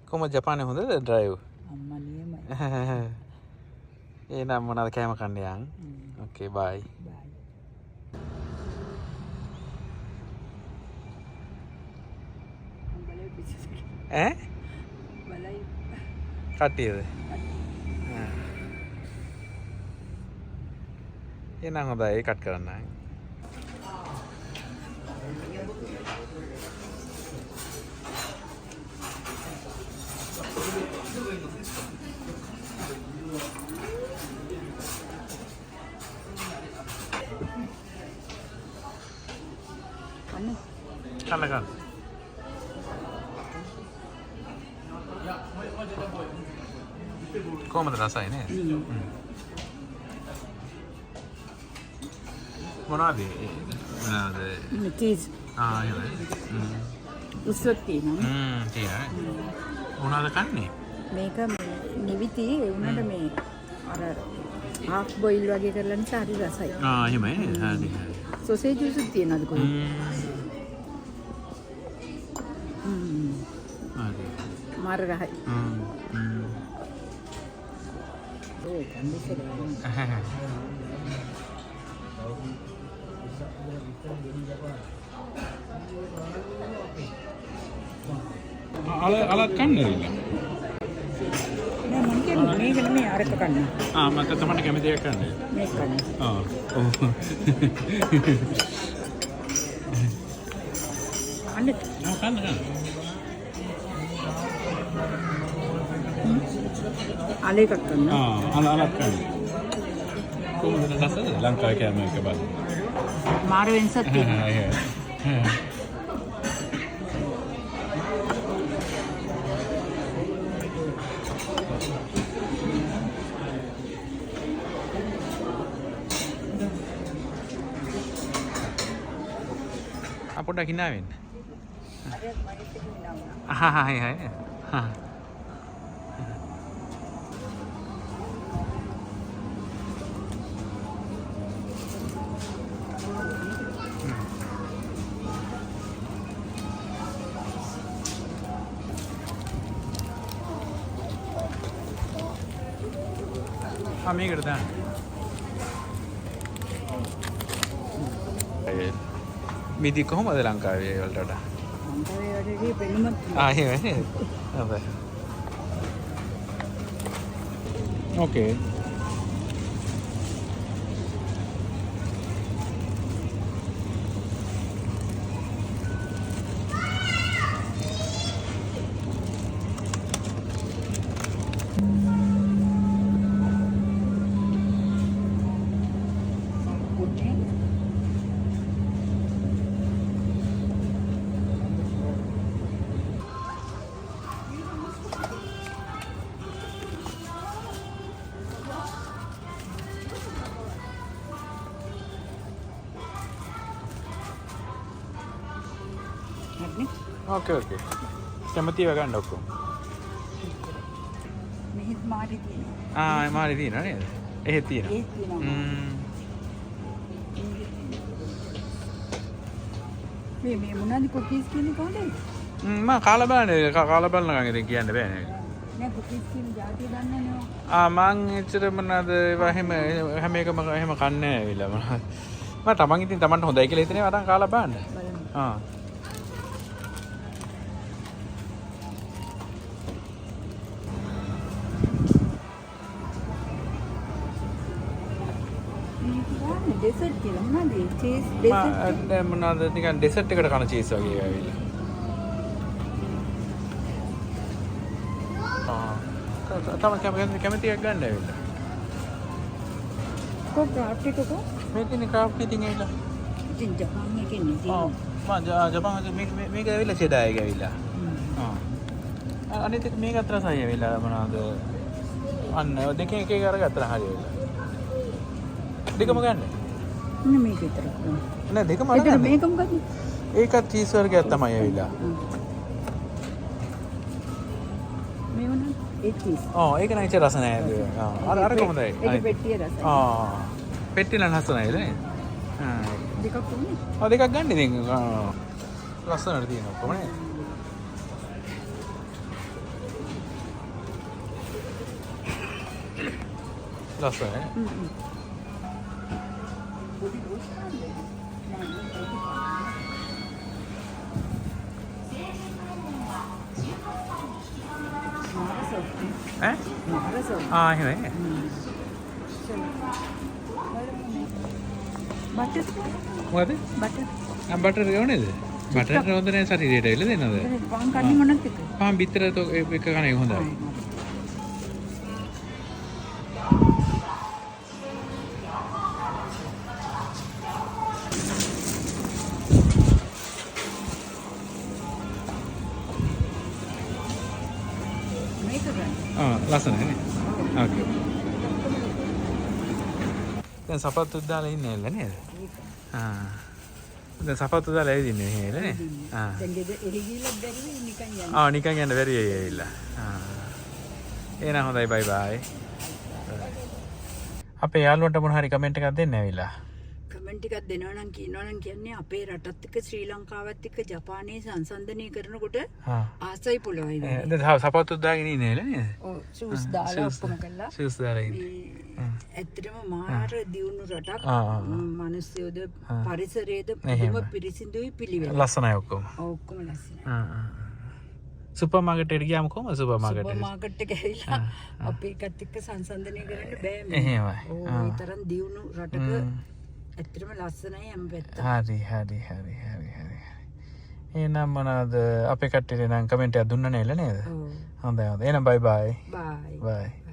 කොහොමද ජපානයේ හොඳද ඩ්‍රයිව්? අම්මා නියමයි. එහෙනම් මොනවද කෑම කන්න යන්? ඕකේ බයි. බයි. ඈ? බලයි. කට්ටියද? එහෙනම් හොඳයි කට් කරන්න. කන්න. කොහමද රසයි නේ? මොනවද? චීස්. එහෙමයි. උස්සක් තියෙනවා. තියෙනවා. මොනවද කන්නේ? මේක නිවිති ඒ උනට මේ අර හාෆ් බොයිල් වගේ කරලා නිසා හරි රසයි. එහෙමයි. හරි. සොසේජ් උසුත් තියෙනවද කොහෙද? හරි. මාර රහයි. ඒ කන්දිසර්. අලත් කන්නේ නෑ මම කියන්නේ මේක නෙමෙයි අරක කන්න. මට තමයි කැමති එකක් කන්නේ. මේක කන්න. අන්න කන්න. අල එකක් කන්න. අලත් කන්නේ. කොහොමද රසද? ලංකාවේ කෑම එක බලන්න. මාර වෙනසක් තියෙනවා. පොඩ්ඩක් hina වෙන්න. හයි. මේකට දාන්න. මිදි කොහොමද ලංකාවේ වලට වඩා? ලංකාවේ වලදී පෙනුමක් එහෙමයි. හොඳයි. ඕකේ. ඕකේ. කැමතිව ගන්න ඔක්කොම. මෙහෙත් මාරි තියෙනවා. මාරි තියෙනවා නේද? එහෙත් තියෙනවා. ඒත් තියෙනවා. මේ මොනවාද කුකීස් කියන්නේ කොහොමද? මම කාලා බලනකම් ඉතින් කියන්න බෑ නේද? නෑ කුකීස් කියන જાතිය දන්නේ නෑ. මං එච්චර මොනවාද ඒවා හැම එකම එහෙම කන්නේ නැහැ විලා මොනවද. මම තමන් ඉතින් තමන්ට හොඳයි කියලා හිතන්නේ වරන් කාලා බලන්න. ඩෙසර්ට් කියලා මොනවද? Cheese dessert. මොනවද නිකන් ඩෙසර්ට් එකට කන චීස් වගේ ඇවිල්ලා. තමයි කැමති එකක් ගන්න ඇවිල්ලා. කොහොමද ටිකකෝ? මේකනේ ක්‍රාෆ්ට් ඉතින් ඇවිල්ලා. ඉතින් ජපාන් එකේ නේ. ජපාන් මේක ඇවිල්ලා චෙඩා එක ඇවිල්ලා. අනිත් එක මේක අතර සයි ඇවිල්ලා මොනවද? අන්න දෙකෙන් එක එක අරගත්තා හරි ඇවිල්ලා. දෙකම ගන්න. මේක විතරක්. නෑ දෙකම අරගන්න. මේක මොකද? ඒකත් චීස් වර්ගයක් තමයි ඇවිල්ලා. මේ වුණා ඒ චීස්. ඒක නම් ඉච්ච රස නෑ. අර කොහොමදයි? ඒක පෙට්ටිය රසයි. පෙට්ටිය නම් රස නෑ නේද? දෙකක් උනේ. දෙකක් ගන්න ඉතින්. ලස්සනට තියෙනවා කොහොමද? ලස්සනයි. ඈ? එහෙමයි. මොකද? බටර් ගවනේද? බටර් හොඳ නැහැ ශරීරයට එල දෙනවද? පාන් කන්නේ මොනවද එක? පාන් බිත්තර එක කන එක හොඳයි. ලස්සනයි නේ. ඕකේ. දැන් සපත්තු දාලා ඉන්නේ නේද නේද? දැන් සපත්තු දාලා ඇවිදින්නේ නේද නේ? දැන් ගෙද එළිගිලක් බැරි නිකන් යන්න. නිකන් යන්න බැරි ඇවිල්ලා. එහෙනම් හොඳයි බයි බයි. අපේ යාළුවන්ට මොන හරි කමෙන්ට් එකක් දෙන්න ඇවිල්ලා. කමෙන්ට් එකක් දෙනවා නම් කියනවා නම් කියන්නේ අපේ රටත් එක්ක ශ්‍රී ලංකාවත් එක්ක ජපානයේ සංසන්දනය කරනකොට ආසයි පොළොවයි. දැන් සපත්තු දාගෙන ඉන්නේ නේද? ඔව් ෂූස් දාලා ඔක්කොම කළා. ෂූස් දාලා ඉන්නේ. ඇත්තටම මාර දියුණු රටක්. මිනිස්සුද පරිසරයේද පුදුම පිරිසිදුයි පිළිවෙල. ලස්සනයි ඔක්කොම. ඔක්කොම ලස්සනයි. සුපර් මාකට් එකට ගියාම කොහමද සුපර් මාකට් සුපර් මාකට් එක ඇවිල්ලා අපේ එකත් එක්ක සංසන්දනය කරන්න බෑ මේ. එහෙමයි. ඒ තරම් දියුණු රටක ඇත්තටම ලස්සනයි හැම පැත්තම. හරි. එහෙනම් මොනවාද අපේ කට්ටියට නම් කමෙන්ට් එකක් දුන්න නේද? ඔව්. හොඳයි. එහෙනම් බයි බයි. බයි. බයි.